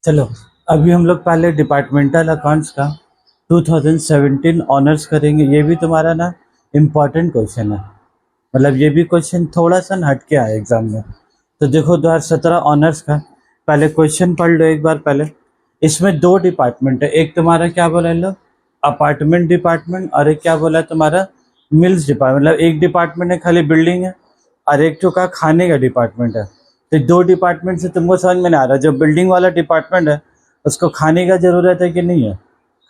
चलो, अभी हम लोग पहले डिपार्टमेंटल अकाउंट्स का 2017 ऑनर्स करेंगे। ये भी तुम्हारा ना इम्पॉर्टेंट क्वेश्चन है। मतलब ये भी क्वेश्चन थोड़ा सा न हट के आया एग्जाम में। तो देखो 2017 ऑनर्स का पहले क्वेश्चन पढ़ लो एक बार पहले। इसमें दो डिपार्टमेंट है, एक तुम्हारा क्या बोला लो अपार्टमेंट डिपार्टमेंट, और एक क्या बोला तुम्हारा मिल्स डिपार्टमेंट। मतलब एक डिपार्टमेंट है खाली बिल्डिंग है, और एक तो का खाने का डिपार्टमेंट है। तो दो डिपार्टमेंट से तुमको समझ में नहीं आ रहा, जो बिल्डिंग वाला डिपार्टमेंट है उसको खाने का जरूरत है कि नहीं है,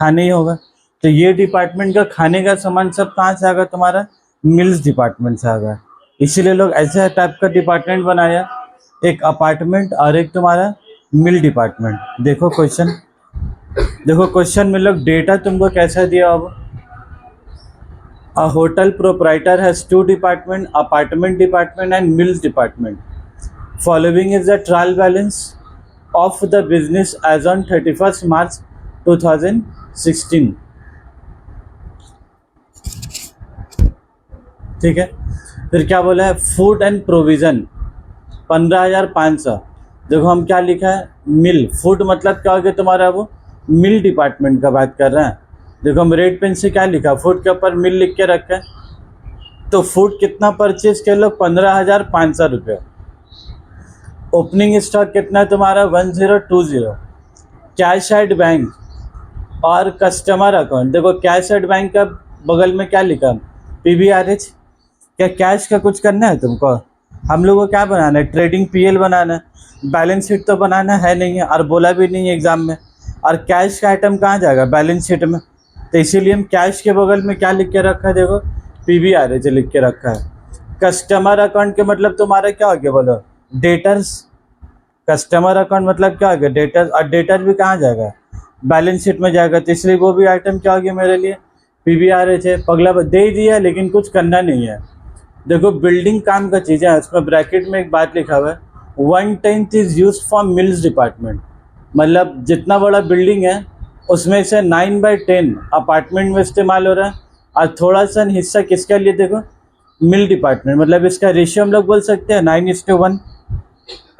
खाने ही होगा। तो ये डिपार्टमेंट का खाने का सामान सब कहाँ से आएगा, तुम्हारा मिल्स डिपार्टमेंट से आएगा। इसीलिए लोग ऐसे टाइप का डिपार्टमेंट बनाया, एक अपार्टमेंट और एक तुम्हारा मिल डिपार्टमेंट। देखो क्वेश्चन में लोग डेटा तुमको कैसा दिया। अब a hotel proprietor has two department, apartment department and meals department. Following is the trial balance of the business as on 31st March 2016। ठीक है, फिर क्या बोला है, फूड एंड प्रोविज़न 15,500। देखो हम क्या लिखा है, मिल। फूड मतलब क्या हो गया तुम्हारा, वो मिल डिपार्टमेंट का बात कर रहे हैं। देखो हम रेड पेन से क्या लिखा, फूड के ऊपर मिल लिख के रखे हैं। तो फूड कितना परचेज कर लो, 15,500 रुपये। ओपनिंग स्टॉक कितना है तुम्हारा, 1020। कैश एट बैंक और कस्टमर अकाउंट। देखो कैश एट बैंक का बगल में क्या लिखा, PBRH। क्या कैश का कुछ करना है तुमको? हम लोगों को क्या बनाना है, ट्रेडिंग PL बनाना है। बैलेंस शीट तो बनाना है नहीं है, और बोला भी नहीं है एग्जाम में। और कैश का आइटम कहाँ जाएगा, बैलेंस शीट में। तो इसीलिए हम कैश के बगल में क्या लिख के रखा है, देखो PBRH लिख के रखा है। कस्टमर अकाउंट के मतलब तुम्हारा क्या हो गया बोलो, डेटर्स। कस्टमर अकाउंट मतलब क्या हो गया, डेटर। और डेटर भी कहाँ जाएगा, बैलेंस शीट में जाएगा। तो इसलिए वो भी आइटम क्या हो गया मेरे लिए, PBRH है। पगला दे ही दिया लेकिन कुछ करना नहीं है। देखो बिल्डिंग काम का चीज़ है, उसमें ब्रैकेट में एक बात लिखा हुआ है, 1/10 is use for mills department. मतलब जितना बड़ा बिल्डिंग है उसमें से 9/10 अपार्टमेंट में इस्तेमाल हो रहा है, और थोड़ा सा हिस्सा किसके लिए, देखो मिल डिपार्टमेंट। मतलब इसका रेशियो हम लोग बोल सकते हैं 9:1।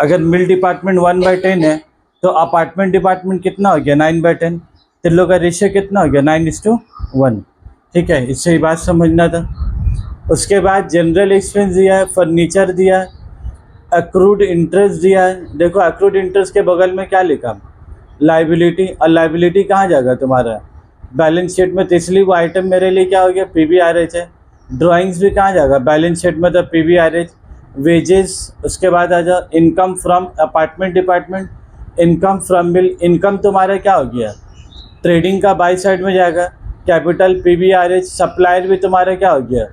अगर मिल डिपार्टमेंट 1/10 है तो अपार्टमेंट डिपार्टमेंट कितना हो गया, 9/10। तो लोग का रेशियो कितना हो गया, 9:1। ठीक है, इससे ही बात समझना था। उसके बाद जनरल एक्सपेंस दिया है, फर्नीचर दिया है, अक्रूड इंटरेस्ट दिया है। देखो अक्रूड इंटरेस्ट के बगल में क्या लिखा, लाइबिलिटी। और लाइबिलिटी कहाँ जाएगा तुम्हारा, बैलेंस शीट में। तो इसलिए वो आइटम मेरे लिए क्या हो गया, PBRH है। ड्राइंग्स भी कहाँ जाएगा, बैलेंस शीट में, तो PBRH। वेजेस, उसके बाद आ जाओ income from apartment department, income from mill. Income तुम्हारा क्या हो गया, ट्रेडिंग का बाई साइड में जाएगा, कैपिटल PBRH। सप्लायर भी तुम्हारा क्या हो गया,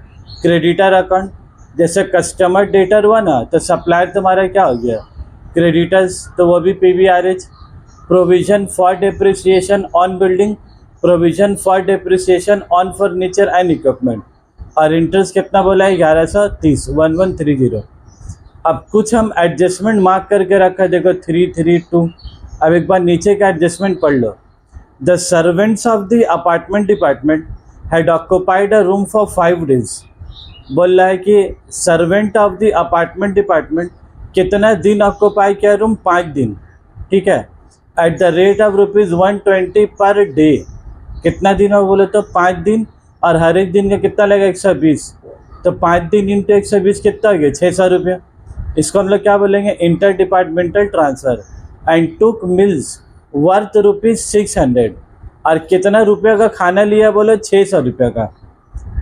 क्रेडिटर अकाउंट। जैसे कस्टमर डेटर हुआ ना, तो सप्लायर तुम्हारा क्या हो गया, क्रेडिटर्स, तो वो भी PBRH। Provision for depreciation on building, provision for depreciation on furniture and equipment. और इंटरेस्ट कितना बोला है, 1130, 1130। अब कुछ हम एडजस्टमेंट मार्क करके रखा है, देखो 332। अब एक बार नीचे का एडजस्टमेंट पढ़ लो। The servants of the apartment department had occupied a room for 5 days। बोल रहा है कि servant of the apartment department कितना दिन ऑक्यूपाई किया रूम, 5 दिन। ठीक है, at the rate of ₹120 per day. कितना दिन हो बोले तो 5 दिन, और हर एक दिन का कितना लगेगा, 120। तो 5 दिन इंटू 120 कितना हो गया, 600 रुपये। इसको हम लोग क्या बोलेंगे, inter departmental transfer. And took mills worth ₹600। और कितना रुपये का खाना लिया बोलो, 600 रुपये का।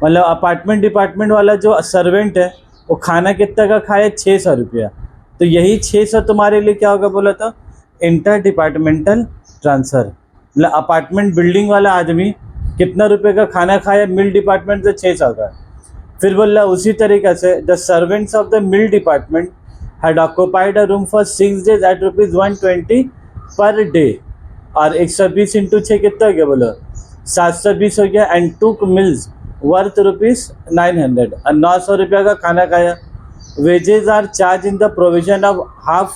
मतलब अपार्टमेंट डिपार्टमेंट वाला जो सर्वेंट है वो खाना कितना का खाया, 600 रुपया। तो यही 600 तुम्हारे लिए क्या होगा बोला तो, इंटर डिपार्टमेंटल ट्रांसफ़र। मतलब अपार्टमेंट बिल्डिंग वाला आदमी कितना रुपए का खाना खाया मिल डिपार्टमेंट से, 600 का। फिर बोल रहा उसी तरीके से, the servants of the mill department had occupied a room for 6 days at ₹120 per day. और 120 इंटू 6 कितना हो गया बोलो, 720 हो गया। एंड टुक मिल्स वर्थ ₹900, और 900 रुपये का खाना खाया। Wages are charge in the provision of half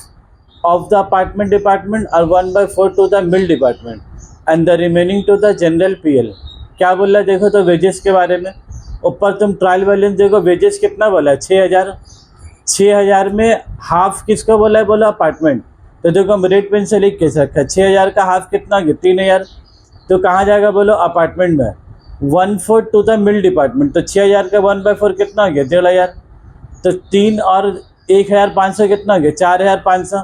of the apartment department और 1/4 to the mill department and the remaining to the general PL। क्या बोल रहा है देखो तो वेजेस के बारे में। ऊपर तुम ट्रायल बैलेंस देखो, वेजेस कितना बोला है, 6,000। 6,000 में हाफ किसको बोला है, बोला अपार्टमेंट, तो देखो हम रेट पेन से लिख के रखा है 6,000 का हाफ कितना गया 3,000, तो कहाँ जाएगा बोलो अपार्टमेंट में, 1/4 टू द मिल डिपार्टमेंट, तो 6,000 का 1/4 कितना गया 1,500, तो 3 और 1,500 कितना गया 4,500,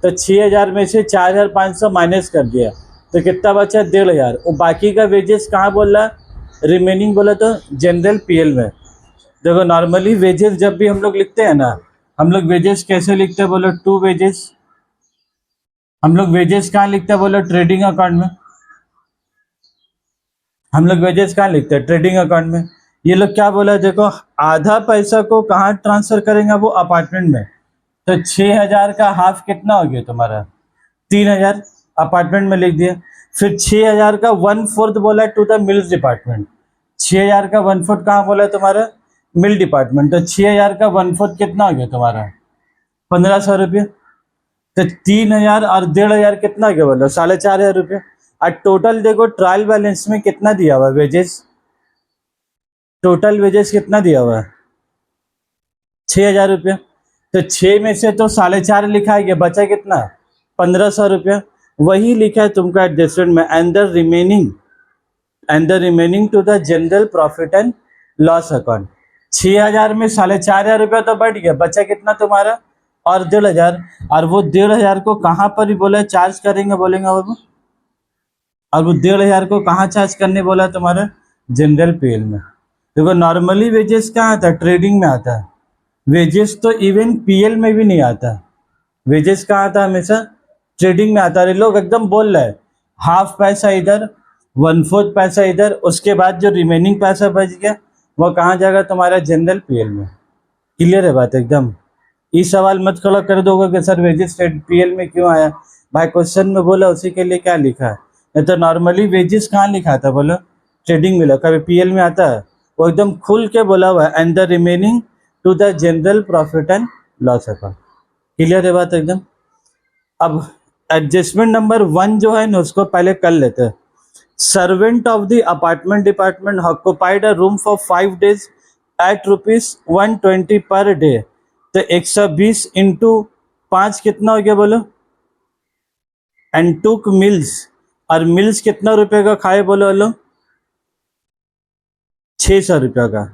तो 6,000 में से 4,500 माइनस कर दिया तो कितना बचा 1,500, और बाकी का वेजेस कहाँ बोल रहा है रिमेनिंग बोला तो जनरल पीएल में। देखो नॉर्मली वेजेस जब भी हम लोग लिखते हैं ना, हम लोग वेजेस कैसे लिखते हैं बोलो, टू वेजेस, हम लोग वेजेस कहाँ लिखते हैं बोलो ट्रेडिंग अकाउंट में, हम लोग वेजेस कहाँ लिखते हैं ट्रेडिंग अकाउंट में। ये लोग क्या बोला देखो, आधा पैसा को कहाँ ट्रांसफर करेंगे वो अपार्टमेंट में, तो 6,000 का हाफ कितना हो गया तुम्हारा 3,000 अपार्टमेंट में लिख दिया, फिर 6,000 का 1/4 बोला टू द मिल्स डिपार्टमेंट, 6,000 का 1/4 कहाँ बोला तुम्हारा मिल डिपार्टमेंट, तो 6,000 का 1/4 कितना हो गया तुम्हारा 1,500 रुपये, तो 3,000 और 1,500 कितना हो गया बोलो 4,500 रुपये। और टोटल देखो ट्रायल बैलेंस में कितना दिया हुआ है वेजेस, टोटल वेजेस कितना दिया हुआ है 6,000 रुपये, तो 6 में से तो 4,500 लिखा है, बचा कितना 1,500 रुपये, वही लिखा है तुमको एडजस्टमेंट में, and the remaining to the general profit and loss account. 6,000 में 4,500 रुपया तो बढ़ गया, बचा कितना तुम्हारा और 1,500, और वो 1,500 को कहाँ पर ही बोला चार्ज करेंगे बोलेंगे वो, और वो 1,500 को कहाँ चार्ज करने बोला तुम्हारा जनरल पीएल में। देखो नॉर्मली वेजेस कहाँ आता है ट्रेडिंग में आता है, वेजेस तो इवन पीएल में भी नहीं आता, वेजेस कहाँ आता है हमेशा ट्रेडिंग में आता है। लोग एकदम बोल रहे हैं हाफ पैसा इधर 1/4 पैसा इधर, उसके बाद जो रिमेनिंग पैसा बच गया वो कहाँ जाएगा तुम्हारा जनरल पीएल में। क्लियर है बात एकदम, ये सवाल मत खड़ा कर दोगे कि सर वेजेस पीएल में क्यों आया, भाई क्वेश्चन में बोला उसी के लिए क्या लिखा है, नहीं तो नॉर्मली वेजेस कहाँ लिखा था बोलो ट्रेडिंग में, कभी पीएल में आता है, वो एकदम खुल के बोला हुआ है and the remaining to the general profit and loss account. Clear है बात एकदम। अब एडजस्टमेंट नंबर 1 जो है ना उसको पहले कर लेते हैं। Servant of the apartment department occupied a room for 5 days at ₹120 per day, तो 120 इंटू 5 कितना हो गया बोलो, एंड टुक मिल्स, और मिल्स कितना रुपए का खाए बोलो बोलो 600 रुपये का।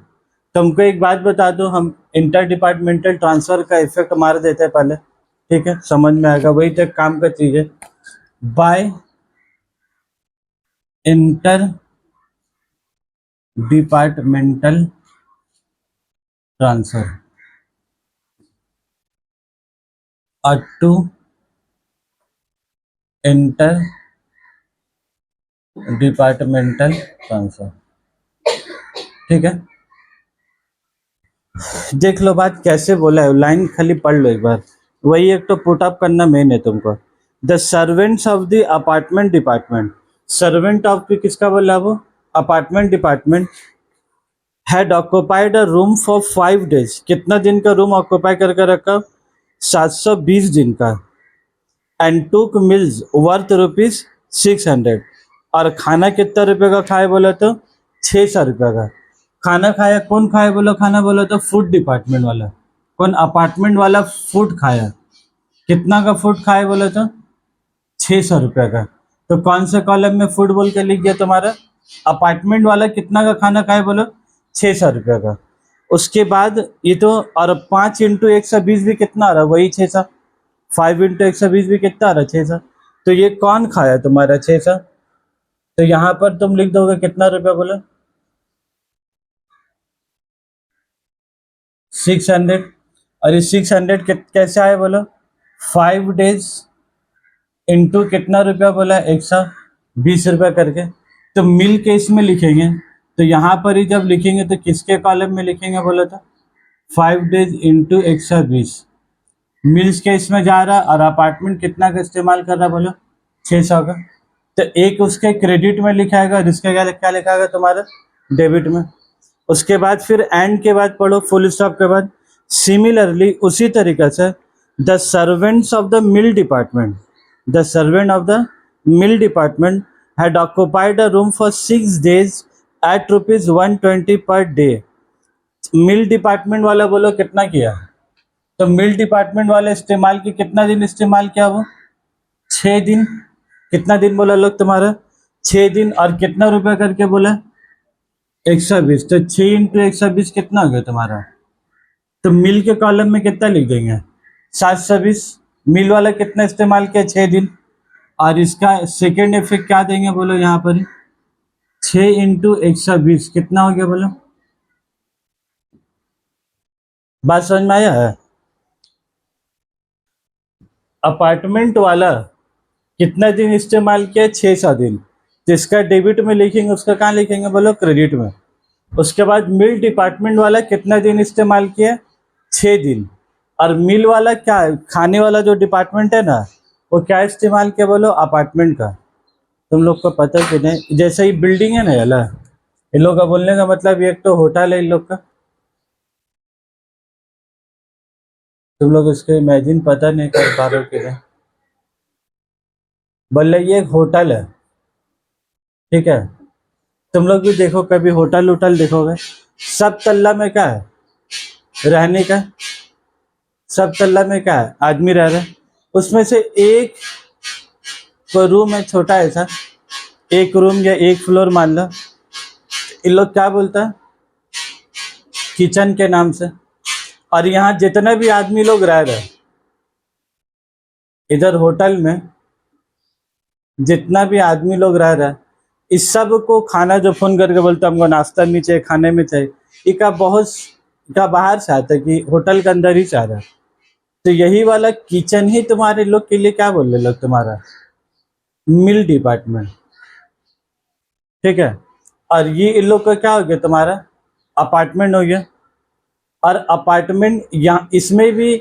तुमको एक बात बता दो, हम इंटर डिपार्टमेंटल ट्रांसफर का इफेक्ट मार देते हैं पहले, ठीक है समझ में आएगा, वही तो काम का चीज है। बाय इंटर डिपार्टमेंटल ट्रांसफर और टू इंटर डिपार्टमेंटल ट्रांसफर, ठीक है। देख लो बात कैसे बोला है, लाइन खाली पढ़ लो एक बार, वही एक तो पुट अप करना मेन है तुमको। The servants of the apartment department, servant of भी किसका बोला वो apartment department, had occupied a room for 5 days, कितना दिन का रूम ऑक्युपाई करके रखा 720 दिन का, एंड टुक मिल्स वर्थ ₹600, और खाना कितना रुपए का खाए बोला तो 600 रुपये का खाना खाया। कौन खाया बोलो खाना बोला तो फूड डिपार्टमेंट वाला, कौन अपार्टमेंट वाला फूड खाया, कितना का फूड खाए बोला तो 600 रुपये का, तो कौन से कॉलम में फूड बोल के लिख गया तुम्हारा अपार्टमेंट वाला कितना का खाना खाए बोलो 600 रुपये का। उसके बाद ये तो और 5 इंटू 120 भी कितना आ रहा है वही 600, 5 इंटू 120 भी कितना आ रहा है 600, तो ये कौन खाया तुम्हारा 600, तो यहाँ पर तुम लिख दोगे कितना रुपया बोलो 600, और ये 600 कैसे आए बोलो 5 days इंटू कितना रुपया बोला 120 रुपया करके, तो मिल के इसमें लिखेंगे, तो यहाँ पर ही जब लिखेंगे तो किसके कॉलम में लिखेंगे बोला तो 5 days इंटू 120, मिल्स के इसमें जा रहा, और अपार्टमेंट कितना का इस्तेमाल कर रहा बोलो 600 का, तो एक उसके क्रेडिट में लिखाएगा और इसका क्या लिखाएगा तुम्हारा डेबिट में। उसके बाद फिर एंड के बाद पढ़ो फुल स्टॉप के बाद, सिमिलरली उसी तरीके से the servants of the mill department, the servant of the mill department had occupied a room for 6 days at ₹120 per day। Mill department वाला बोलो कितना किया तो मिल डिपार्टमेंट वाले इस्तेमाल की कितना दिन इस्तेमाल किया वो 6 दिन। कितना दिन बोला लोग तुम्हारा 6 दिन, और कितना रुपया करके बोला 120। तो 6 × 120 कितना हो गया तुम्हारा। तो मिल के कॉलम में कितना लिख देंगे 720। मिल वाला कितना इस्तेमाल किया 6 दिन, और इसका सेकेंड इफेक्ट क्या देंगे बोलो यहाँ पर 6 × 120 कितना हो गया बोलो। बात समझ में आया है। अपार्टमेंट वाला कितना दिन इस्तेमाल किया 600 दिन, जिसका डेबिट में लिखेंगे उसका कहाँ लिखेंगे बोलो क्रेडिट में। उसके बाद मिल डिपार्टमेंट वाला कितना दिन इस्तेमाल किया 6 दिन, और मिल वाला क्या खाने वाला जो डिपार्टमेंट है ना वो क्या इस्तेमाल किया बोलो अपार्टमेंट का। तुम लोग को पता है कि नहीं, जैसे ही बिल्डिंग है ना याला, इन लोग का बोलने का मतलब एक तो होटल है इन लोग का, तुम लोग इसके इमेजिन पता नहीं कर पा रहे हो कि नहीं। बोले ये एक होटल है, ठीक है। तुम लोग भी देखो कभी होटल उटल देखोगे, सब तल्ला में क्या है रहने का, सब तल्ला में क्या है आदमी रह रहा है, उसमें से एक को रूम है छोटा ऐसा, एक रूम या एक फ्लोर मान लो, इन लोग क्या बोलता है किचन के नाम से। और यहाँ जितने भी आदमी लोग रह रहे हैं इधर होटल में, जितना भी आदमी लोग रह रहा है इस सब को खाना जो फोन करके बोलता हमको नाश्ता में चाहिए खाने में चाहिए, इका बहुत का बाहर से आता है कि होटल के अंदर ही चाह रहा है। तो यही वाला किचन ही तुम्हारे लोग के लिए क्या बोल रहे लोग तुम्हारा मिल डिपार्टमेंट, ठीक है। और ये इन लोग का क्या हो गया तुम्हारा अपार्टमेंट हो गया। और अपार्टमेंट यहाँ इसमें भी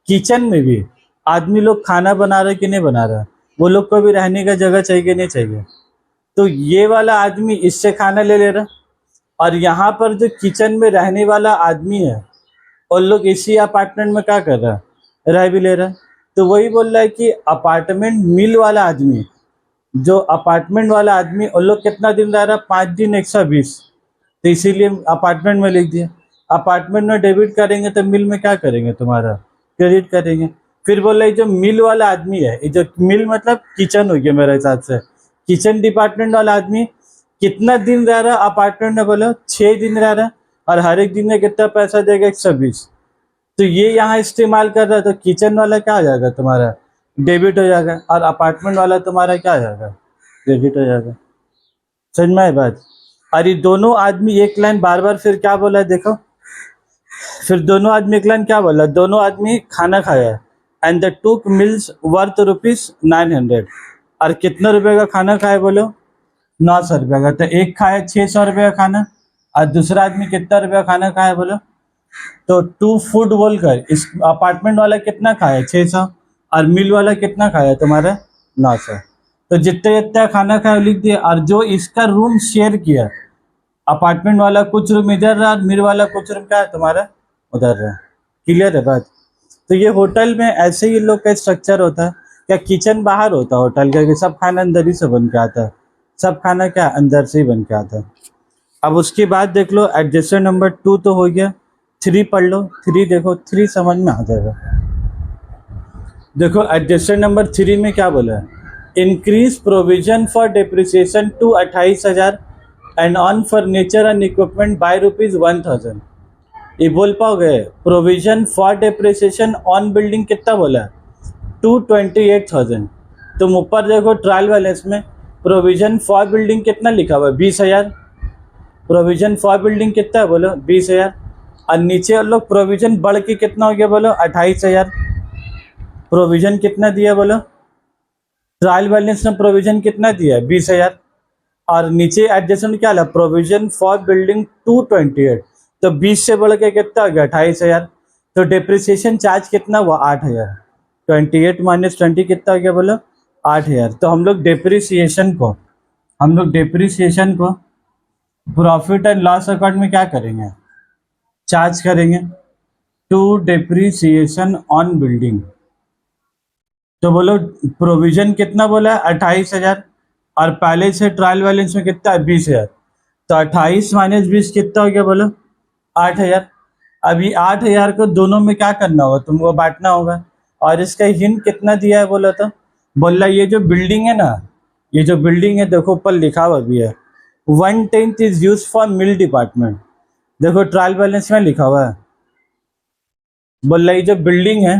किचन में भी आदमी लोग खाना बना रहे कि नहीं बना रहा, वो लोग को भी रहने का जगह चाहिए कि नहीं चाहिए। तो ये वाला आदमी इससे खाना ले रहा, और यहाँ पर जो किचन में रहने वाला आदमी है और लोग इसी अपार्टमेंट में क्या कर रहा है रह भी ले रहा है। तो वही बोल रहा है कि अपार्टमेंट मिल वाला आदमी, जो अपार्टमेंट वाला आदमी और लोग कितना दिन रह रहा 5 दिन 120, तो इसीलिए अपार्टमेंट में लिख दिया। अपार्टमेंट में डेबिट करेंगे तो मिल में क्या करेंगे तुम्हारा क्रेडिट करेंगे। फिर बोल रहे जो मिल वाला आदमी है, ये जो मिल मतलब किचन हो गया मेरे हिसाब से, किचन डिपार्टमेंट वाला आदमी कितना दिन रह रहा अपार्टमेंट में बोलो 6 दिन रह रहा, और हर एक दिन में कितना पैसा देगा 120। तो ये यहाँ इस्तेमाल कर रहा है, तो किचन वाला क्या आ जाएगा तुम्हारा डेबिट हो जाएगा, और अपार्टमेंट वाला तुम्हारा क्या आ जाएगा क्रेडिट हो जाएगा। समझ में आई बात। और ये दोनों आदमी एक लाइन बार बार फिर क्या बोला है देखो, फिर दोनों आदमी एक लाइन क्या बोला, दोनों आदमी खाना खाया है एंड द टूक मिल्स वर्थ ₹900। और कितना रुपए का खाना खाया बोलो 900 रुपये का। तो एक खाया 600 रुपये का खाना, और दूसरा आदमी कितना रुपये का खाना खाया बोलो। तो टू फूड बोलकर इस अपार्टमेंट वाला कितना खाया 600, और मिल वाला कितना खाया तुम्हारा 900। तो जितना जितना खाना खाया लिख दिया। और जो इसका रूम शेयर किया, अपार्टमेंट वाला कुछ रूम इधर रहा, मिल वाला कुछ रूम क्या है तुम्हारा उधर रहा। क्लियर है बात। तो ये होटल में ऐसे ही लोग का स्ट्रक्चर होता है। क्या किचन बाहर होता है होटल का कि सब खाना अंदर ही से बन के आता है, सब खाना क्या अंदर से ही बन के आता है। अब उसके बाद देख लो एडजस्टमेंट नंबर 2 तो हो गया, 3 पढ़ लो। 3 देखो, 3 समझ में आ जाएगा। देखो एडजस्टमेंट नंबर 3 में क्या बोला है, increase provision for depreciation to 28,000 and on furniture and equipment by ₹1,000। ये बोल पाओगे provision for depreciation on building कितना बोला है 228,000। तुम ऊपर देखो ट्रायल बैलेंस में प्रोविजन फॉर बिल्डिंग कितना लिखा हुआ है 20,000। प्रोविजन फॉर बिल्डिंग कितना है बोलो 20,000, और नीचे लोग प्रोविजन बढ़ के कितना हो गया बोलो 28,000। प्रोविजन कितना दिया बोलो ट्रायल बैलेंस में प्रोविजन कितना दिया 20,000, और नीचे एडजस्टमेंट क्या है प्रोविजन फॉर बिल्डिंग 228, तो 20 से बढ़ के कितना हो गया 28,000। तो डिप्रिसिएशन चार्ज कितना हुआ 8,000, 28 - 20 कितना हो गया बोलो 8,000। तो हम लोग डिप्रिसिएशन को प्रॉफिट एंड लॉस अकाउंट में क्या करेंगे चार्ज करेंगे टू डिप्रिसिएशन ऑन बिल्डिंग। तो बोलो प्रोविजन कितना बोला 28,000, और पहले से ट्रायल बैलेंस में कितना 20,000, तो 28 - 20 कितना हो गया बोलो 8,000। अभी 8,000 को दोनों में क्या करना होगा, तुमको बांटना होगा। और इसका हिंट कितना दिया है बोला तो, बोला ये जो बिल्डिंग है ना, ये जो बिल्डिंग है देखो ऊपर लिखा हुआ भी है 1/10 is use for mill department. देखो ट्रायल बैलेंस में लिखा हुआ है, बोला ये जो बिल्डिंग है,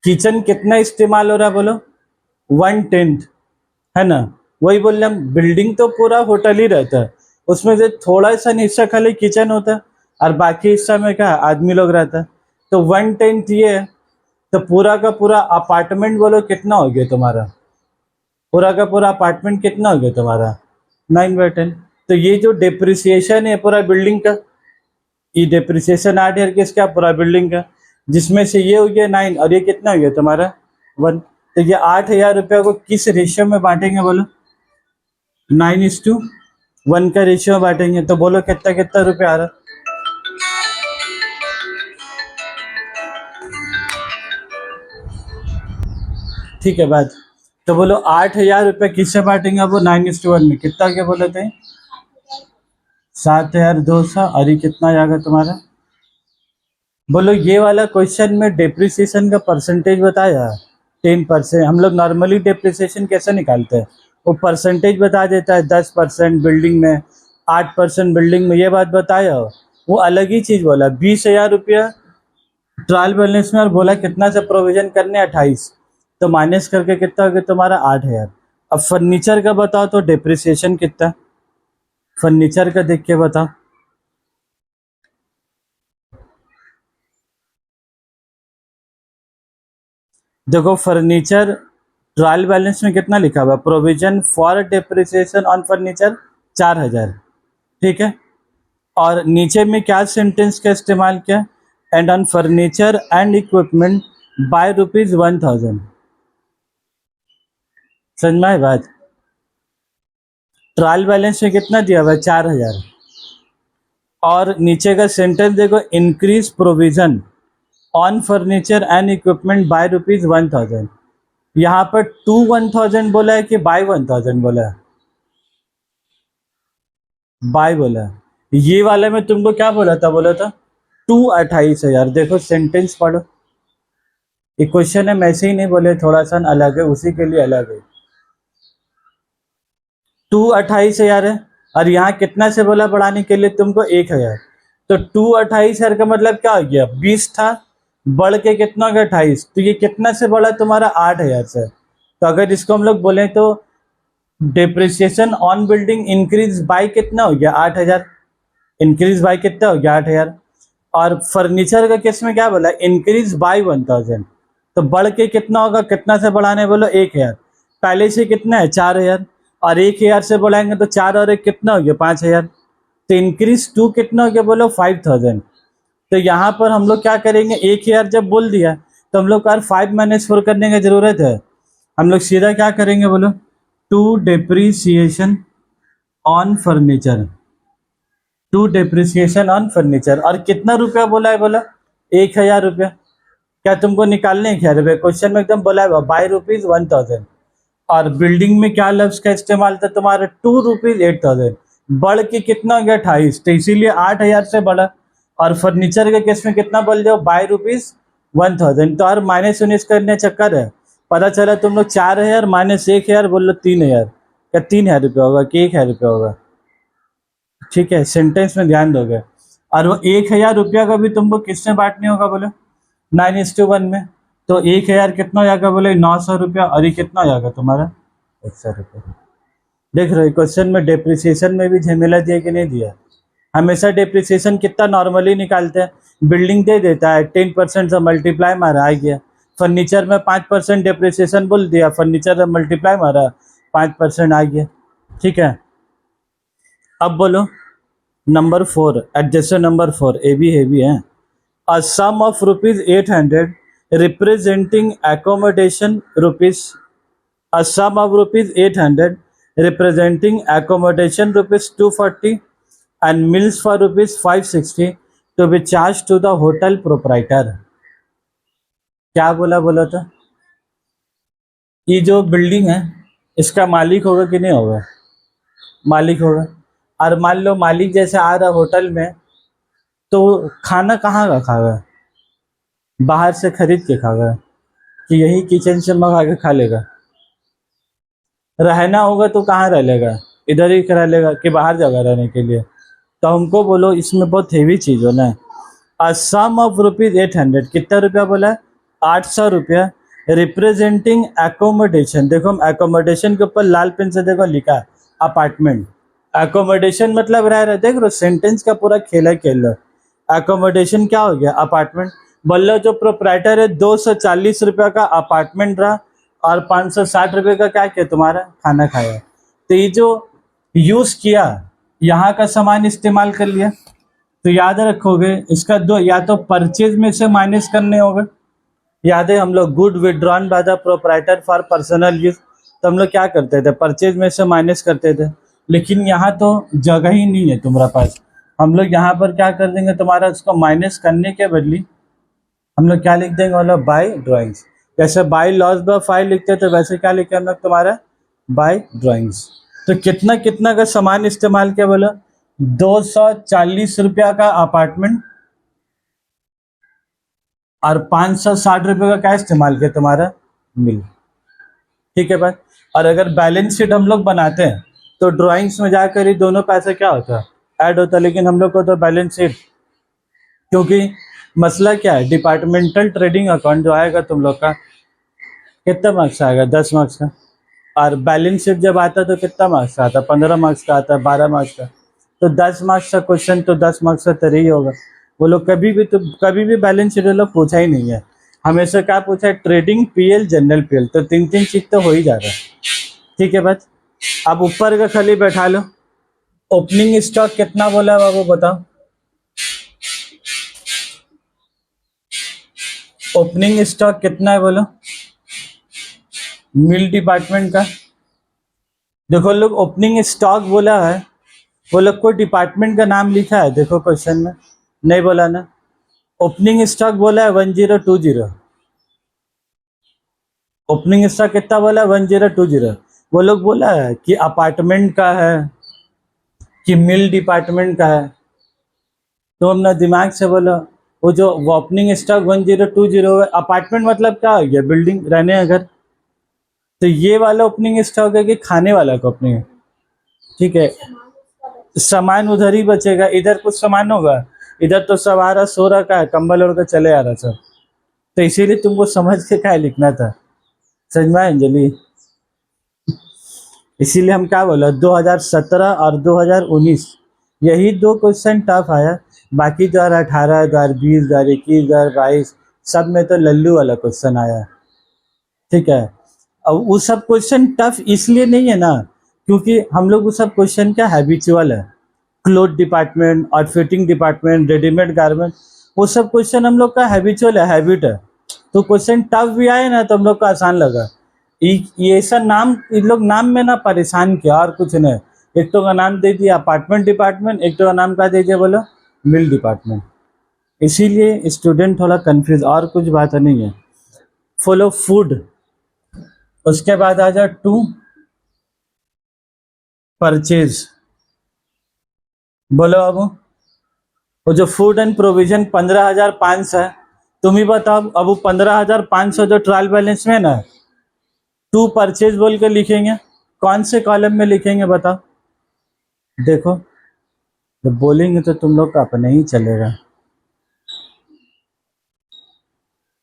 किचन कितना इस्तेमाल हो रहा है बोलो, 1/10, है ना। वही बोल रहे हम, बिल्डिंग तो पूरा होटल ही रहता है, उसमें से थोड़ा सा हिस्सा खाली किचन होता है और बाकी हिस्सा में क्या आदमी लोग रहता है। तो 1/10 ये है, तो पूरा का पूरा अपार्टमेंट बोलो कितना हो गया तुम्हारा, पूरा का पूरा अपार्टमेंट कितना हो गया तुम्हारा, 9/10। तो ये जो डिप्रिसिएशन है पूरा बिल्डिंग का, ये डिप्रिसिएशन 8 ईयर किसका, पूरा बिल्डिंग का, जिसमें से ये हो गया 9 और ये कितना हो गया तुम्हारा 1। तो ये 8,000 रुपया को किस रेशियो में बांटेंगे बोलो, 9:1 का रेशियो बांटेंगे। तो बोलो कितना कितना रुपया आ रहा, ठीक है बात। तो बोलो 8,000 रुपया किससे बांटेंगे, अब वो 9:1 में कितना क्या बोले थे, 7,200। और ये कितना जाएगा तुम्हारा, बोलो ये वाला क्वेश्चन में डेप्रिसिएशन का परसेंटेज बताया 10%। हम लोग नॉर्मली डेप्रिसिएशन कैसे निकालते हैं, वो परसेंटेज बता देता है, 10% बिल्डिंग में, 8% बिल्डिंग में, ये बात बताया। वो अलग ही चीज़ बोला, 20,000 रुपया ट्रायल बैलेंस में, और बोला कितना से प्रोविजन करने 28, तो माइनस करके कितना हो गया तुम्हारा 8,000। अब फर्नीचर का बताओ तो डेप्रिसिएशन कितना, फर्नीचर का देख के बताओ। देखो फर्नीचर ट्रायल बैलेंस में कितना लिखा हुआ है, provision for depreciation on furniture 4,000, ठीक है। और नीचे में क्या सेंटेंस का इस्तेमाल किया, and on furniture and equipment by ₹1,000। समझ में आई बात। ट्रायल बैलेंस में कितना दिया हुआ है 4,000, और नीचे का सेंटेंस देखो, increase provision on furniture and equipment by ₹1,000। यहाँ पर टू 1,000 बोला है कि बाय 1,000 बोला है, बाय बोला है। ये वाले में तुमको क्या बोला था, बोला था 28,000। देखो सेंटेंस पढ़ो, ये क्वेश्चन है ऐसे ही नहीं बोले, थोड़ा सा अलग है, उसी के लिए अलग है। 28,000 है, और यहाँ कितना से बोला बढ़ाने के लिए तुमको 1,000। तो 28,000 का मतलब क्या हो गया, 20 था, बढ़ के कितना हो गया 28। तो ये कितना से बढ़ा तुम्हारा 8,000 से। तो अगर इसको हम लोग बोले तो depreciation on building increase by कितना हो गया 8,000, इंक्रीज बाय कितना हो गया 8,000। और फर्नीचर का केस में क्या बोला, इंक्रीज बाय 1,000, तो बढ़ के कितना होगा, कितना से बढ़ाने बोलो 1,000, पहले से कितना है 4,000, और 1,000 से बढ़ाएंगे तो 4 और 1 कितना हो गया 5,000। तो इंक्रीज टू कितना हो गया बोलो 5,000। तो यहाँ पर हम लोग क्या करेंगे, 1,000 जब बोल दिया तो हम लोग को 5 - 4 करने की जरूरत है। हम लोग सीधा क्या करेंगे बोलो, to depreciation on furniture, to depreciation on furniture. और कितना रुपया बोला है, बोला 1,000 रुपया। क्या तुमको निकालने 1,000 रुपये, क्वेश्चन में एकदम बोला है बाय ₹1,000। और बिल्डिंग में क्या लफ्ज का इस्तेमाल था तुम्हारा, ₹8,000, बढ़ के कितना हो गया 28, तो इसीलिए 8,000 से बढ़ा। और फर्नीचर के केस में कितना बोल जाओ, बाय ₹1,000। तो और माइनस उन्नीस करने चक्कर है, पता चला तुम लोग 4,000 माइनस 1,000 बोल लो 3,000। क्या 3,000 रुपया होगा कि 1,000 रुपया होगा, ठीक है, सेंटेंस में ध्यान दोगे। और वो 1,000 रुपया का भी तुमको किससे बांटने होगा बोले, 9:1 में। तो 1,000 कितना हो जाएगा बोले 900 रुपया, और ये कितना हो जाएगा तुम्हारा 100 रुपया। देख रहे हो क्वेश्चन में डेप्रिसिएशन में भी झमेला दिया कि नहीं दिया। हमेशा डेप्रिसिएशन कितना नॉर्मली निकालते हैं, बिल्डिंग दे देता है 10% से मल्टीप्लाई मारा आ गया, फर्नीचर में 5% डेप्रिसिएशन बोल दिया, फर्नीचर में मल्टीप्लाई मारा 5% आ गया, ठीक है। अब बोलो नंबर 4, एडजस्टर नंबर 4, ए भी हैवी है। A sum of ₹800 representing accommodation rupees, a sum of ₹800 representing accommodation ₹240 and meals for ₹560 to be charged to the hotel proprietor। क्या बोला बोला था, ये जो बिल्डिंग है इसका मालिक होगा कि नहीं होगा, मालिक होगा। और मान लो मालिक जैसे आ रहा होटल में, तो खाना कहाँ का खा गए? बाहर से खरीद के खा गए कि यही किचन से मंगा के खा लेगा? रहना होगा तो कहाँ रह लेगा? इधर ही रह लेगा कि बाहर जगह रहने के लिए? तो हमको बोलो, इसमें बहुत हेवी चीज़ हो ना। अ सम ऑफ ₹800, कितना रुपया बोला है? 800 रुपया, रिप्रेजेंटिंग एकोमोडेशन। देखो, हम एकोमोडेशन के ऊपर लाल पेन से देखो लिखा है अपार्टमेंट। एकोमोडेशन मतलब रह रहे, देख लो सेंटेंस का पूरा खेला खेल लो। एकोमोडेशन क्या हो गया? अपार्टमेंट। बोल लो जो प्रोप्राइटर है 240 रुपया का अपार्टमेंट रहा और 560 रुपये का क्या किया तुम्हारा? खाना खाया। तो ये जो यूज किया, यहाँ का सामान इस्तेमाल कर लिया, तो याद रखोगे इसका दो, या तो परचेज में से माइनस करने होगा। याद है हम लोग good withdrawn by the proprietor for personal use, तो हम लोग क्या करते थे? परचेज में से माइनस करते थे। लेकिन यहाँ तो जगह ही नहीं है तुम्हारा पास, हम लोग यहाँ पर क्या कर देंगे? तुम्हारा उसको माइनस करने के बदली हम लोग क्या लिख देंगे? मतलब बाय ड्राइंग्स। जैसे बाय लॉस बाय फाइल लिखते थे, वैसे क्या लिखे हम लोग? तुम्हारा बाय ड्राइंग्स। तो कितना कितना का सामान इस्तेमाल किया बोलो? 240 रुपया का अपार्टमेंट और 560 रुपये का क्या इस्तेमाल किया? तुम्हारा मिल। ठीक है भाई। और अगर बैलेंस शीट हम लोग बनाते हैं तो ड्राइंग्स में जाकर ही दोनों पैसे क्या होता है? ऐड होता है। लेकिन हम लोग को तो बैलेंस शीट, क्योंकि मसला क्या है, डिपार्टमेंटल ट्रेडिंग अकाउंट जो आएगा तुम लोग का, कितना मार्क्स आएगा? 10 मार्क्स का। और बैलेंस शीट जब आता है तो कितना मार्क्स का आता है? 15 मार्क्स का आता है, 12 मार्क्स का। तो 10 मार्क्स का क्वेश्चन तो 10 मार्क्स का तरह ही होगा। वो लोग कभी भी बैलेंस शीट लोग पूछा ही नहीं है। हमेशा क्या पूछा है? Trading PL, general PL. तो तीन तीन चीज तो हो ही जा रहा है। ठीक है बस। अब ऊपर का खाली बैठा लो। ओपनिंग स्टॉक कितना बोला है बाबू, बताओ? ओपनिंग स्टॉक कितना है बोलो? मिल डिपार्टमेंट का। देखो लोग ओपनिंग स्टॉक बोला है, वो लोग कोई डिपार्टमेंट का नाम लिखा है? देखो क्वेश्चन में नहीं बोला ना। ओपनिंग स्टॉक बोला है 1020। ओपनिंग स्टॉक कितना बोला है? 1020। वो लोग बोला है कि अपार्टमेंट का है कि मिल डिपार्टमेंट का है। तो अपना दिमाग से बोलो, वो जो ओपनिंग स्टॉक 1020 है, अपार्टमेंट मतलब क्या हो गया? बिल्डिंग, रहने अगर। तो ये वाला ओपनिंग स्टॉक है कि खाने वाला का ओपनिंग है? ठीक है, सामान उधर ही बचेगा, इधर कुछ सामान होगा? इधर तो सब आ रहा सो रहा है, कंबल ओढ़ कर चले आ रहा सब। तो इसीलिए तुमको समझ के क्या लिखना था, समझ में आया अंजलि? इसीलिए हम क्या बोला, 2017 और 2019 यही दो क्वेश्चन टफ आया। बाकी 2018, 2020, 2021, 2022 सब में तो लल्लू वाला क्वेश्चन आया। ठीक है। अब वो सब क्वेश्चन टफ इसलिए नहीं है ना, क्योंकि हम लोग वो सब क्वेश्चन क्या हैबिचुअल है। क्लोथ डिपार्टमेंट और फिटिंग डिपार्टमेंट, रेडीमेड गारमेंट, वो सब क्वेश्चन हम लोग का हैबिचुअल है, हैबिट है। तो क्वेश्चन टफ भी आए ना तो हम लोग को आसान लगा। ये ऐसा नाम इन लोग नाम में ना परेशान किया, और कुछ नहीं। एक तो का नाम दे दिया अपार्टमेंट डिपार्टमेंट, एक तो का नाम क्या दे दिया बोलो? मिल डिपार्टमेंट। इसीलिए स्टूडेंट थोड़ा कंफ्यूज, और कुछ बात नहीं है। फॉलो फूड, उसके बाद आ जाओ टू परचेज। बोलो बाबू, वो जो फूड एंड प्रोविजन 15,500 है, तुम ही बताओ। अब वो 15,500 जो ट्रायल बैलेंस में ना, टू परचेज बोल के लिखेंगे, कौन से कॉलम में लिखेंगे बताओ? देखो, जब बोलेंगे तो तुम लोग का अपने ही चलेगा।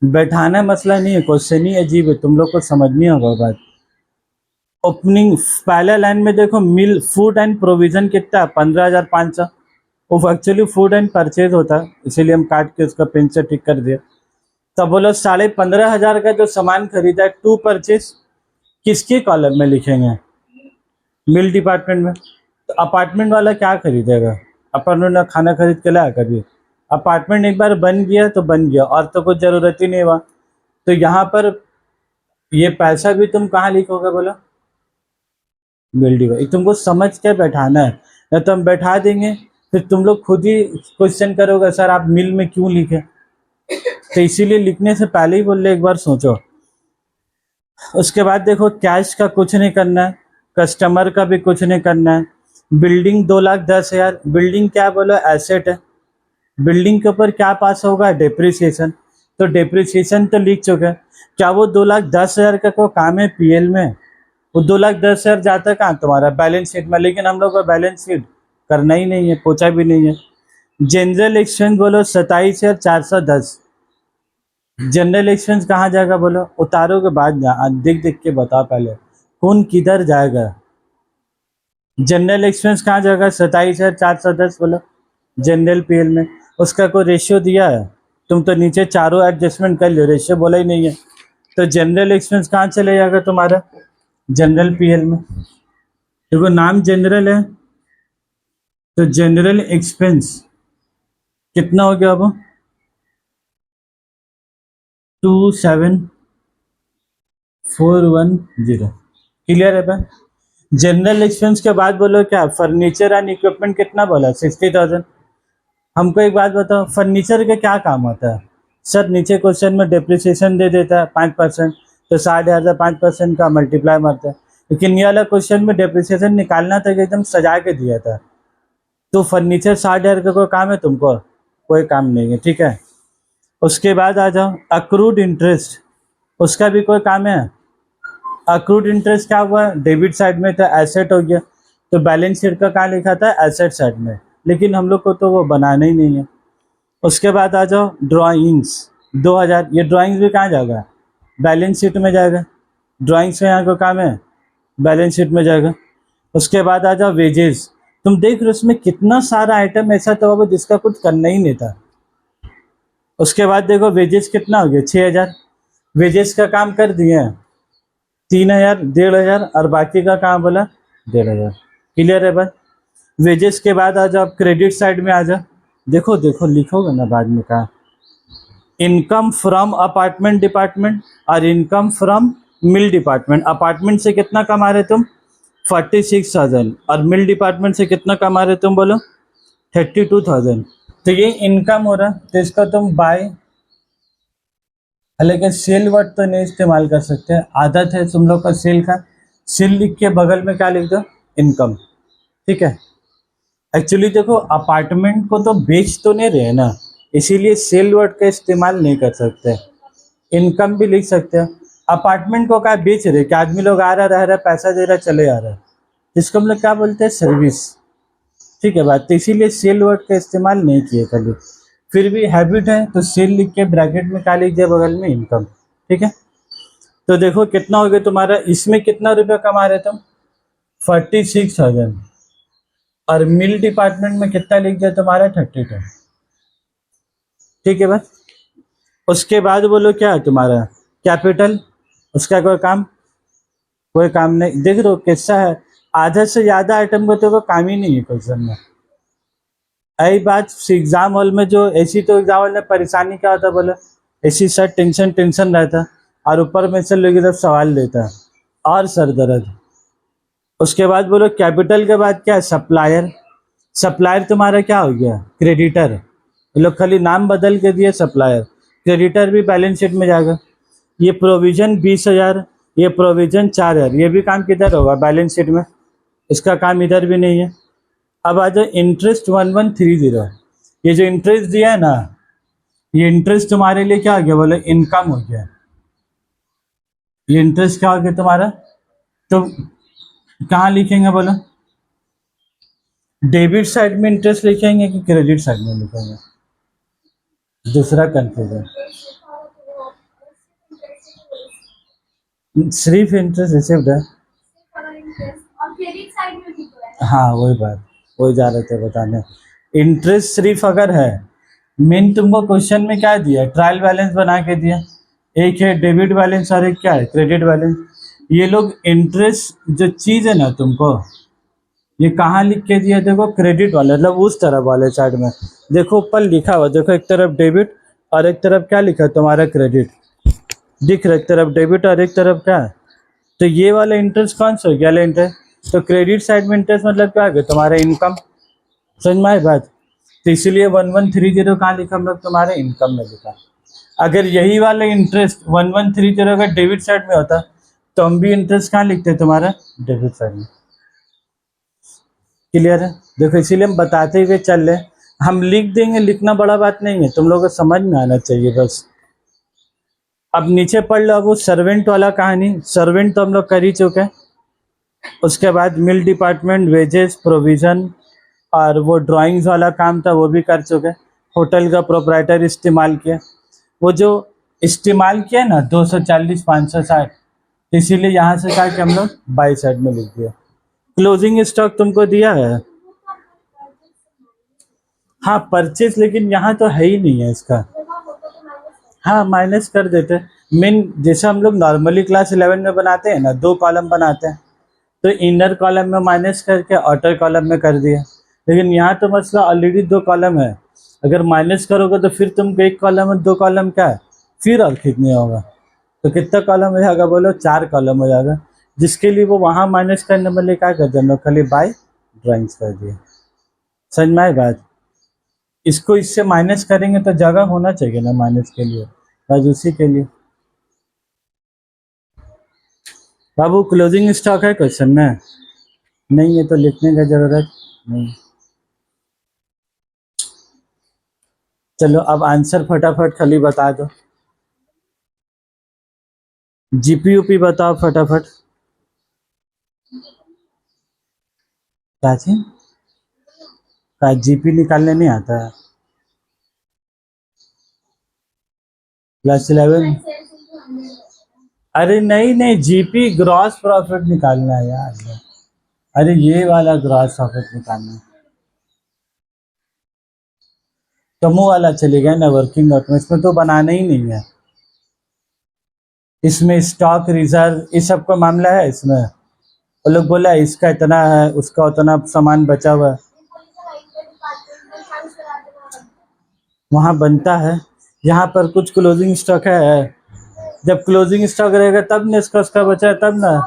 बैठाना मसला नहीं है, क्वेश्चन ही अजीब है, तुम लोग को समझनी होगा बात। ओपनिंग पहले लाइन में देखो, मिल फूड एंड प्रोविजन कितना है? 15,500। वो एक्चुअली फूड एंड परचेज होता है, इसीलिए हम काट के उसका पेन से टिक कर दिया। तब बोलो 15,500 का जो सामान खरीदा है, टू परचेज किसके कॉलम में लिखेंगे? मिल डिपार्टमेंट में। तो अपार्टमेंट वाला क्या खरीदेगा? अपार्टमेंट में खाना खरीद के लाया कभी? अपार्टमेंट एक बार बन गया तो बन गया, और तो कुछ जरूरत ही नहीं हुआ। तो यहाँ पर ये पैसा भी तुम कहाँ लिखोगे बोलो? मिल डिपार्टमेंट। तुमको समझ के बैठाना है, या तो हम बैठा देंगे, फिर तुम लोग खुद ही क्वेश्चन करोगे सर आप मिल में क्यों लिखे। तो इसीलिए लिखने से पहले ही बोल रहे एक बार सोचो। उसके बाद देखो, कैश का कुछ नहीं करना है, कस्टमर का भी कुछ नहीं करना है। बिल्डिंग 2,10,000, बिल्डिंग क्या बोलो? एसेट है। बिल्डिंग के ऊपर क्या पास होगा, डेप्रिसिएशन। तो डेप्रिसिएशन तो लिख चुके हैं। क्या वो 2,10,000 का कोई काम है पीएल में? वो 2,10,000 जाता कहाँ तुम्हारा बैलेंस शीट में, लेकिन हम लोग को बैलेंस शीट करना ही नहीं है, पूछा भी नहीं है। जनरल एक्सपेंस बोलो 27,410। जनरल एक्सपेंस कहाँ जाएगा बोलो, उतारो के बाद देख देख के बताओ पहले कौन किधर जाएगा। जनरल एक्सपेंस कहाँ जाएगा, 27,410 बोलो जनरल पीएल में। उसका कोई रेशियो दिया है? तुम तो नीचे चारों एडजस्टमेंट कर लो, रेशियो बोला ही नहीं है। तो जनरल एक्सपेंस कहाँ चले जाएगा तुम्हारा, जनरल पीएल में। देखो नाम जनरल है, तो जनरल एक्सपेंस कितना हो गया अब, 27,410। क्लियर है भाई। जनरल एक्सपेंस के बाद बोलो क्या, फर्नीचर एंड इक्विपमेंट कितना बोला, 60,000। हमको एक बात बताओ, फर्नीचर का क्या काम होता है? सर नीचे क्वेश्चन में डेप्रिसिएशन दे देता है 5%, तो 60,000 से 5% का मल्टीप्लाई मारता है। लेकिन ये वाला क्वेश्चन में डेप्रिसिएशन निकालना था कि एकदम सजा के दिया था। तो फर्नीचर 60,000 का कोई काम है तुमको? कोई काम नहीं है, ठीक है। उसके बाद आ जाओ अक्रूड इंटरेस्ट, उसका भी कोई काम है? अक्रूड इंटरेस्ट क्या हुआ, डेबिट साइड में था, एसेट हो गया। तो बैलेंस शीट का कहाँ लिखा था, एसेट साइड में, लेकिन हम लोग को तो वो बनाना ही नहीं है। उसके बाद आ जाओ ड्राइंग्स 2,000, ये ड्राइंग्स भी कहाँ जाएगा, बैलेंस शीट में जाएगा। ड्राइंग्स में यहाँ को काम है, बैलेंस शीट में जाएगा। उसके बाद आ जाओ वेजेस, तुम देख रहे हो उसमें कितना सारा आइटम ऐसा था बाबा जिसका कुछ करना ही नहीं था। उसके बाद देखो वेजेस कितना हो गया, 6,000। वेजेस का काम कर दिए हैं 3,000, 1,500, और बाकी का काम बोला 1,500। क्लियर है भाई। वेजेस के बाद आ जाओ क्रेडिट साइड में आ जाओ। देखो देखो लिखोगे ना बाद में कहा, इनकम फ्रॉम अपार्टमेंट डिपार्टमेंट और income from mill department. Apartment से कितना कमा रहे तुम, 46,000, और मिल डिपार्टमेंट से कितना कमा रहे तुम बोलो, 32,000। तो ये इनकम हो रहा, तो इसका तुम बाय, लेकिन सेल वर्ड तो नहीं इस्तेमाल कर सकते, आदत है तुम लोग का सेल का। सेल लिख के बगल में क्या लिख दो, इनकम। ठीक है। एक्चुअली देखो अपार्टमेंट को तो बेच तो नहीं रहे ना, इसीलिए सेल वर्ड का इस्तेमाल नहीं कर सकते, इनकम भी लिख सकते हैं। अपार्टमेंट को क्या बेच रहे, कि आदमी लोग आ रहा रह रहा पैसा दे रहा चले आ रहा है, जिसको हम लोग क्या बोलते हैं, सर्विस। ठीक है बात, तो इसीलिए सेल वर्ड का इस्तेमाल नहीं किए कभी। फिर भी हैबिट है तो सेल लिख के ब्रैकेट में क्या लिख दिया बगल में, इनकम। ठीक है। तो देखो कितना हो गया तुम्हारा, इसमें कितना रुपया कमा रहे तुम, 46,000, और मिल डिपार्टमेंट में कितना लिख दिया तुम्हारा, 32। ठीक है बस। उसके बाद बोलो क्या है तुम्हारा, कैपिटल, उसका कोई काम, कोई काम नहीं। देख रहे हो कैसा है, आधा से ज्यादा आइटम को तो काम ही नहीं है क्वेश्चन में। यही बात एग्जाम हॉल में, जो ऐसी तो एग्जाम हॉल में परेशानी क्या होता है बोले, ऐसी सर टेंशन टेंशन रहता, और ऊपर में से लोग इधर सवाल देता और सर दर्द। उसके बाद बोलो कैपिटल के बाद क्या है, सप्लायर। सप्लायर तुम्हारा क्या हो गया, क्रेडिटर। ये लोग खाली नाम बदल के दिए सप्लायर, क्रेडिटर भी बैलेंस शीट में जाएगा। ये प्रोविजन 20,000, ये प्रोविजन 4,000, ये भी काम किधर होगा, बैलेंस शीट में, इसका काम इधर भी नहीं है। अब आ जाओ इंटरेस्ट 1130, ये जो इंटरेस्ट दिया है ना, ये इंटरेस्ट तुम्हारे लिए क्या हो गया बोले, इनकम हो गया। ये इंटरेस्ट क्या हो गया तुम्हारा, तो कहाँ लिखेंगे बोलो, डेबिट साइड में इंटरेस्ट लिखेंगे कि क्रेडिट साइड में लिखेंगे, दूसरा कंफ्यूजन। सिर्फ इंटरेस्ट रिसिव्ड है, हाँ वही बात, वही जा रहे थे बताने। इंटरेस्ट सिर्फ अगर है, मेन तुमको क्वेश्चन में क्या दिया, ट्रायल बैलेंस बना के दिया, एक है डेबिट बैलेंस और एक क्या है, क्रेडिट बैलेंस। ये लोग इंटरेस्ट जो चीज है ना तुमको, ये कहाँ लिख के दिया, देखो क्रेडिट वाले, मतलब उस तरफ वाले साइड में देखो, ऊपर लिखा हुआ देखो, एक तरफ डेबिट और एक तरफ क्या लिखा है तुम्हारा, क्रेडिट दिख रहा है, एक तरफ डेबिट और एक तरफ क्या है। तो ये वाला इंटरेस्ट कौन सा हो गया, इंटरेस्ट, तो क्रेडिट साइड में इंटरेस्ट मतलब क्या है तुम्हारा, इनकम। समझ में आई बात। तो इसीलिए 1130 कहाँ लिखा हम लोग, तुम्हारे इनकम में लिखा। अगर यही वाला इंटरेस्ट 1130 अगर डेबिट साइड में होता, तो हम भी इंटरेस्ट कहाँ लिखते तुम्हारा, डेबिट साइड में। क्लियर है। देखो इसीलिए हम बताते हुए चल रहे, हम लिख देंगे, लिखना बड़ा बात नहीं है, तुम लोगों को समझ में आना चाहिए बस। अब नीचे पढ़ लो, अब वो सर्वेंट वाला कहानी, सर्वेंट तो हम लोग कर ही चुके हैं। उसके बाद मिल डिपार्टमेंट, वेजेस, प्रोविजन, और वो ड्राइंग्स वाला काम था वो भी कर चुके। होटल का प्रोप्राइटर इस्तेमाल किया, वो जो इस्तेमाल किया ना 240 560, इसीलिए यहाँ से कहा कि हम लोग बाई साइड में लिख दिया। क्लोजिंग स्टॉक तुमको दिया है, हाँ परचेज, लेकिन यहाँ तो है ही नहीं है इसका। हाँ माइनस कर देते, मेन जैसे हम लोग नॉर्मली क्लास 11 में बनाते हैं ना, 2 कॉलम बनाते हैं, तो इनर कॉलम में माइनस करके आउटर कॉलम में कर दिया। लेकिन यहाँ तो मसला ऑलरेडी 2 कॉलम है, अगर माइनस करोगे तो फिर तुमको 1 कॉलम और 2 कॉलम क्या है, फिर और खींचने होगा, तो कितना कॉलम हो जाएगा बोलो, 4 कॉलम हो जाएगा, जिसके लिए वो वहाँ माइनस करने वाले क्या कर दिया, खाली बाय ड्राइंग्स कर दिया। समझ में आई बात? इसको इससे माइनस करेंगे तो जगह होना चाहिए ना माइनस के लिए, बस उसी के लिए। बाबू क्लोजिंग स्टॉक है क्वेश्चन में? नहीं है तो लिखने का जरूरत नहीं। चलो अब आंसर फटाफट खाली बता दो, जीपीयूपी बताओ फटाफट। प्राचीन का जीपी निकालने नहीं आता है क्लास 11? अरे नहीं नहीं, जीपी ग्रॉस प्रॉफिट निकालना है यार, अरे ये वाला ग्रॉस प्रॉफिट निकालना है। कमो वाला चलेगा ना, वर्किंग नोट में, इसमें तो बनाना ही नहीं है। इसमें स्टॉक रिजर्व इस सब का मामला है, इसमें वो लोग बोला इसका इतना है, उसका उतना सामान बचा हुआ है, वहाँ बनता है। यहाँ पर कुछ क्लोजिंग स्टॉक है, जब क्लोजिंग स्टॉक रहेगा तब ना इसका उसका बचा है तब ना,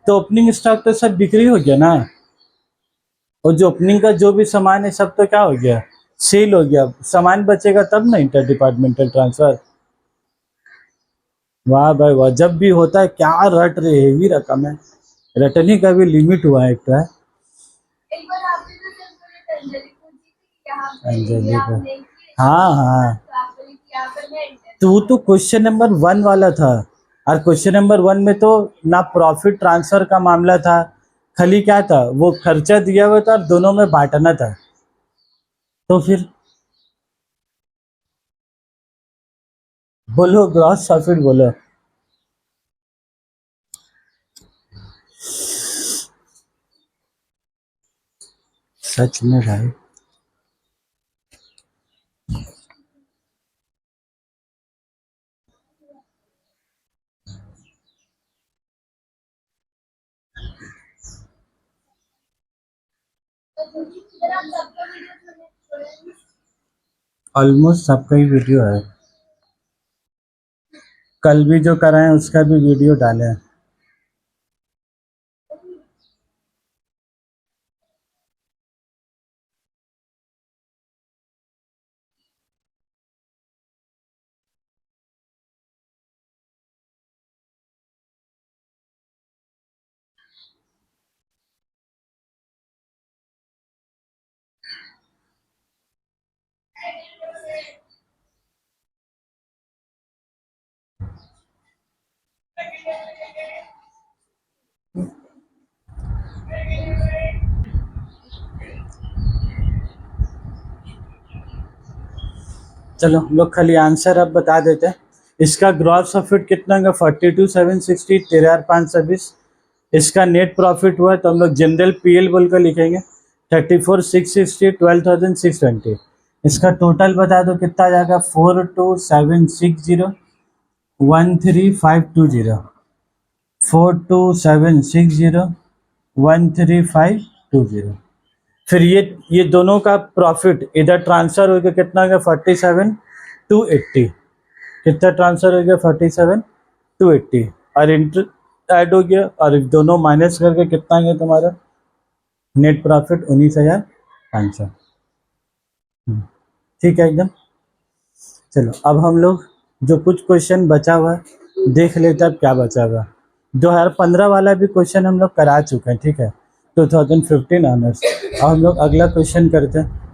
तो ओपनिंग स्टॉक तो सब बिक्री हो गया ना, और जो ओपनिंग का जो भी सामान है सब तो क्या हो गया, सेल हो गया, सामान बचेगा तब ना इंटर डिपार्टमेंटल ट्रांसफर। वाह भाई वाह, जब भी होता है क्या रट रहे, हेवी रकम है, रटने का भी लिमिट हुआ है एक तो है। अंजलि को, हाँ हाँ, तो क्वेश्चन नंबर 1 वाला था, और क्वेश्चन नंबर 1 में तो ना प्रॉफिट ट्रांसफर का मामला था, खाली क्या था, वो खर्चा दिया हुआ था और दोनों में बांटना था, तो फिर बोलो ग्रॉस प्रॉफिट बोलो। सच में भाई, ऑलमोस्ट सबका ही वीडियो है, कल भी जो कराए उसका भी वीडियो डाले हैं। चलो हम लोग खाली आंसर अब बता देते हैं। इसका ग्रॉस प्रॉफिट कितना होगा, 42,760, 13,520। इसका नेट प्रॉफिट हुआ तो हम लोग जनरल पीएल बोल कर लिखेंगे, 34,660, 12,620। इसका टोटल बता दो कितना आ जाएगा, 42,760, 13,520, 42,760, 13,520। फिर ये दोनों का प्रॉफिट इधर ट्रांसफर हो गया, कितना हो गया, 47,280। कितना ट्रांसफर हो गया, 47,280, और इंटर ऐड हो गया, और दोनों माइनस करके कितना गया तुम्हारा नेट प्रॉफिट, 19,500। ठीक है एकदम। चलो अब हम लोग जो कुछ क्वेश्चन बचा हुआ है देख लेते हैं, अब क्या बचा हुआ। 2015 वाला भी क्वेश्चन हम लोग करा चुके हैं, ठीक है, 2015 ऑनर्स। अब हम लोग अगला क्वेश्चन करते हैं।